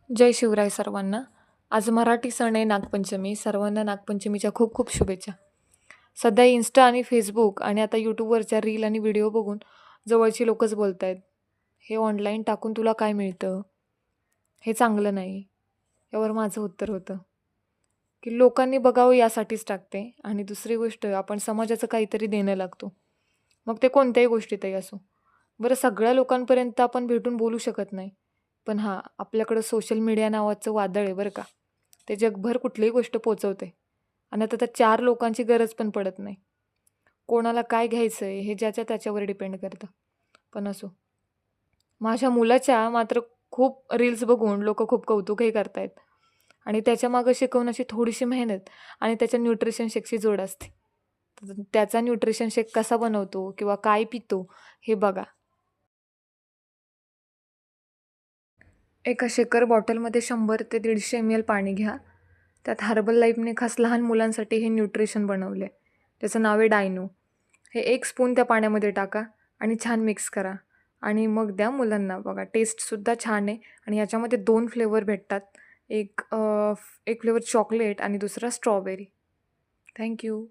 जय शिवराय सर्वांना. आज मराठी सण आहे नागपंचमी. सर्वांना नागपंचमीच्या खूप खूप शुभेच्छा. सध्या इन्स्टा आणि फेसबुक आणि आता यूट्यूबवरच्या रील आणि व्हिडिओ बघून जवळची लोकच बोलत आहेत, "हे ऑनलाईन टाकून तुला काय मिळतं? हे चांगलं नाही." यावर माझं उत्तर होतं, की लोकांनी बघावं यासाठीच टाकते आणि दुसरी गोष्ट आपण समाजाचं काहीतरी देणं लागतो. मग ते कोणत्याही गोष्टीतही असो. बरं सगळ्या लोकांपर्यंत आपण भेटून बोलू शकत नाही. पण हां, आपल्याकडं सोशल मीडिया नावाचं वादळ आहे बरं का. ते जगभर कुठलीही गोष्ट पोहोचवते आणि आता त्या 4 लोकांची गरज पण पडत नाही. कोणाला काय घ्यायचं आहे हे ज्याच्या त्याच्यावर डिपेंड करतं. पण असो. माझ्या मुलाच्या मात्र खूप रील्स बघून लोकं खूप कौतुकही करतायत आणि त्याच्यामागं शिकवण्याची थोडीशी मेहनत आणि त्याच्या न्यूट्रिशन शेकची जोड असते. तर त्याचा न्यूट्रिशन शेक कसा बनवतो किंवा काय पितो हे बघा. एका शेकर बॉटलमध्ये 100 ते 150 ml पाणी घ्या. त्यात हर्बल लाईफने खास लहान मुलांसाठी हे न्यूट्रिशन बनवलं आहे. त्याचं नाव आहे डायनो. हे 1 स्पून त्या पाण्यामध्ये टाका आणि छान मिक्स करा आणि मग द्या मुलांना. बघा टेस्टसुद्धा छान आहे आणि याच्यामध्ये 2 फ्लेवर भेटतात. एक फ्लेवर चॉकलेट आणि दुसरा स्ट्रॉबेरी. Thank you.